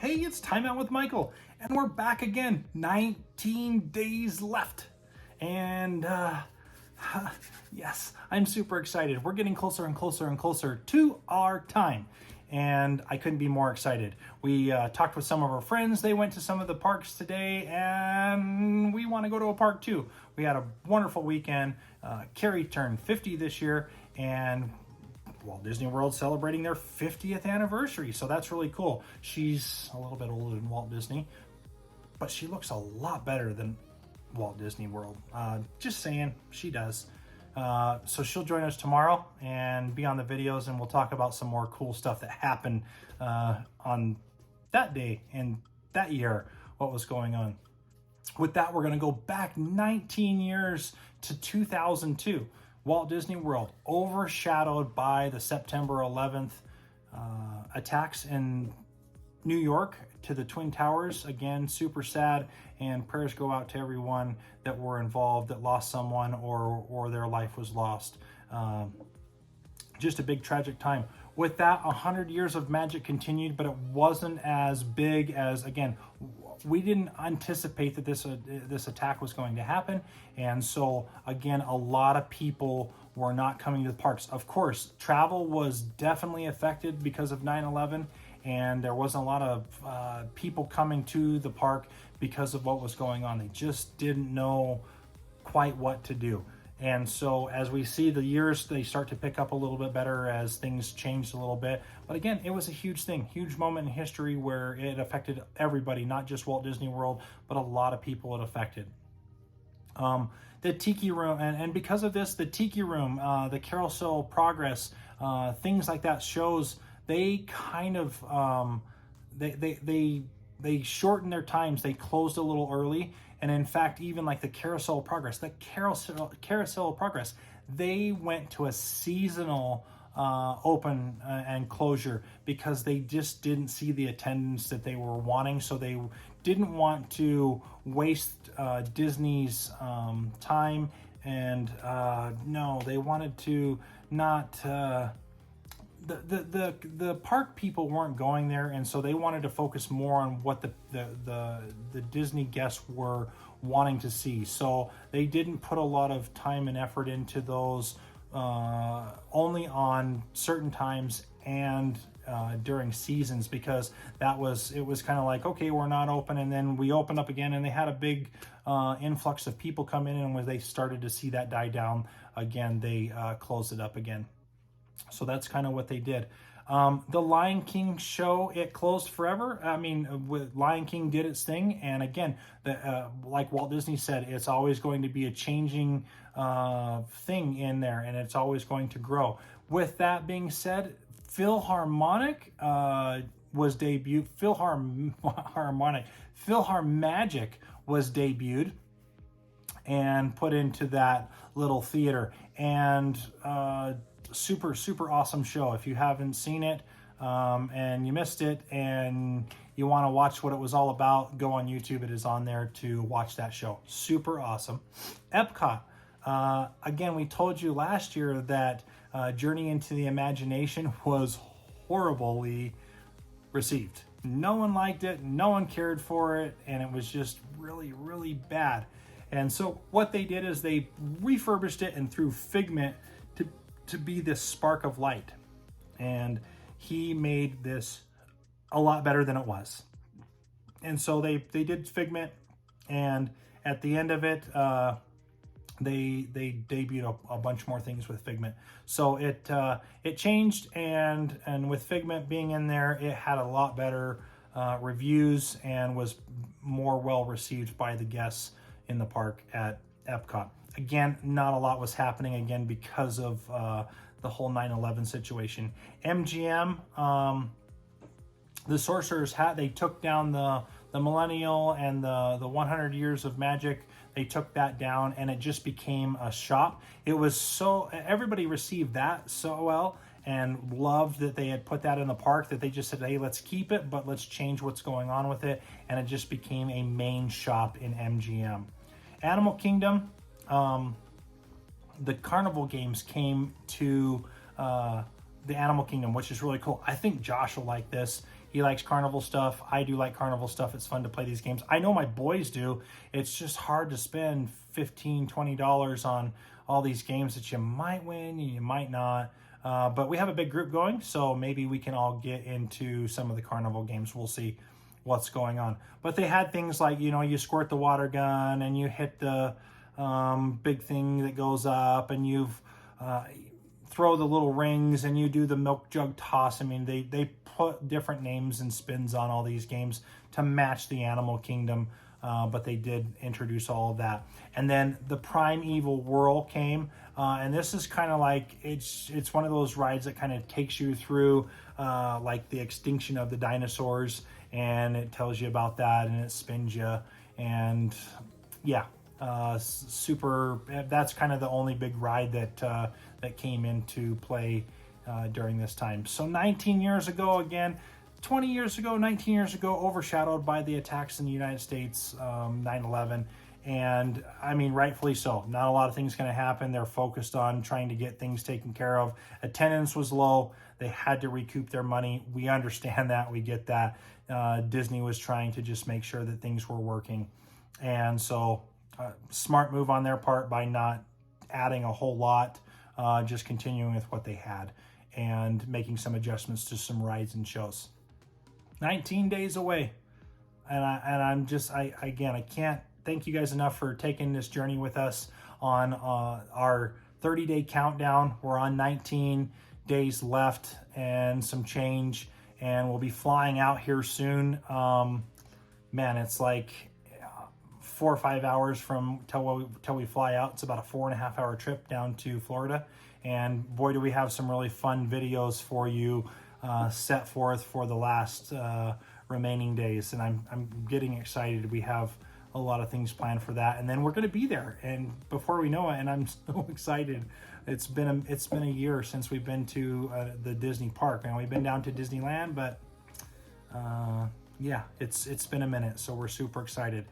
Hey, it's Time Out with Michael, and we're back again. 19 days left. And yes, I'm super excited. We're getting closer and closer and closer to our time. And I couldn't be more excited. We talked with some of our friends. They went to some of the parks today, and we want to go to a park too. We had a wonderful weekend. Carrie turned 50 this year, and Walt Disney World celebrating their 50th anniversary. So that's really cool. She's a little bit older than Walt Disney, but she looks a lot better than Walt Disney World. Just saying, she does. So she'll join us tomorrow and be on the videos, and we'll talk about some more cool stuff that happened on that day and that year, what was going on. With that, we're going to go back 19 years to 2002. Walt Disney World, overshadowed by the September 11th attacks in New York to the Twin Towers. Again, super sad, and prayers go out to everyone that were involved, that lost someone or their life was lost. Just a big tragic time. With that, 100 years of magic continued, but it wasn't as big as, again, we didn't anticipate that this attack was going to happen. And so, again, a lot of people were not coming to the parks. Of course, travel was definitely affected because of 9/11, and there wasn't a lot of people coming to the park because of what was going on. They just didn't know quite what to do. And so as we see the years, they start to pick up a little bit better as things changed a little bit. But again, it was a huge thing, huge moment in history where it affected everybody, not just Walt Disney World, but a lot of people it affected. The Tiki Room, and because of this, the Tiki Room, the Carousel Progress, things like that, shows, they kind of, they shortened their times. They closed a little early. And in fact, even like the Carousel Progress, they went to a seasonal open and closure because they just didn't see the attendance that they were wanting. So they didn't want to waste Disney's time. And no, they wanted to not... The park people weren't going there, and so they wanted to focus more on what the Disney guests were wanting to see. So they didn't put a lot of time and effort into those, only on certain times and during seasons, because it was kind of like, okay, we're not open, and then we opened up again, and they had a big influx of people come in, and when they started to see that die down again, they closed it up again. So that's kind of what they did. The Lion King show, it closed forever. I mean, Lion King did its thing. And again, like Walt Disney said, it's always going to be a changing thing in there, and it's always going to grow. With that being said, Philharmonic was debuted. PhilharMagic was debuted and put into that little theater. And super awesome show. If you haven't seen it and you missed it and you want to watch what it was all about, go on YouTube. It is on there to watch that show. Super awesome. Epcot. Again, we told you last year that Journey into the Imagination was horribly received. No one liked it. No one cared for it. And it was just really bad. And so what they did is they refurbished it and threw Figment to be this spark of light. And he made this a lot better than it was. And so they did Figment, and at the end of it, they debuted a bunch more things with Figment. So it changed, and with Figment being in there, it had a lot better reviews and was more well received by the guests in the park at Epcot. Again, not a lot was happening again because of the whole 9/11 situation. MGM, the Sorcerer's Hat, they took down the Millennial and the 100 Years of Magic. They took that down, and it just became a shop. It was so, everybody received that so well and loved that they had put that in the park, that they just said, hey, let's keep it, but let's change what's going on with it. And it just became a main shop in MGM. Animal Kingdom, the carnival games came to the Animal Kingdom, which is really cool. I think Josh will like this. He likes carnival stuff. I do like carnival stuff. It's fun to play these games. I know my boys do. It's just hard to spend $15, $20 on all these games that you might win, you might not. But we have a big group going, so maybe we can all get into some of the carnival games. We'll see what's going on. But they had things like, you squirt the water gun and you hit the big thing that goes up, and you've throw the little rings and you do the milk jug toss. I mean, they put different names and spins on all these games to match the Animal Kingdom, but they did introduce all of that. And then the Primeval Whirl came, and this is kind of like, it's one of those rides that kind of takes you through like the extinction of the dinosaurs, and it tells you about that, and it spins you, and yeah, super. That's kind of the only big ride that came into play during this time. So 19 years ago, again, 20 years ago, 19 years ago, overshadowed by the attacks in the United States, 9/11. And I mean, rightfully so. Not a lot of things going to happen. They're focused on trying to get things taken care of. Attendance was low. They had to recoup their money. We understand that. We get that. Disney was trying to just make sure that things were working. And so smart move on their part by not adding a whole lot, just continuing with what they had and making some adjustments to some rides and shows. 19 days away. And I'm just, I can't thank you guys enough for taking this journey with us on our 30-day countdown. We're on 19 days left and some change, and we'll be flying out here soon. Man, it's like 4 or 5 hours from till we fly out. It's about a 4.5 hour trip down to Florida, and boy, do we have some really fun videos for you set forth for the last remaining days, and I'm getting excited. We have a lot of things planned for that, and then we're going to be there, and before we know it, and I'm so excited. It's been a year since we've been to the Disney park. Now, we've been down to Disneyland, but yeah, it's been a minute, so we're super excited.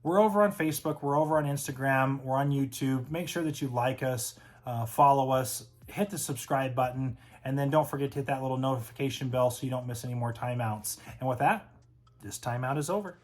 We're over on Facebook, we're over on Instagram, we're on YouTube. Make sure that you like us, follow us, hit the subscribe button, and then don't forget to hit that little notification bell so you don't miss any more timeouts. And with that, this timeout is over.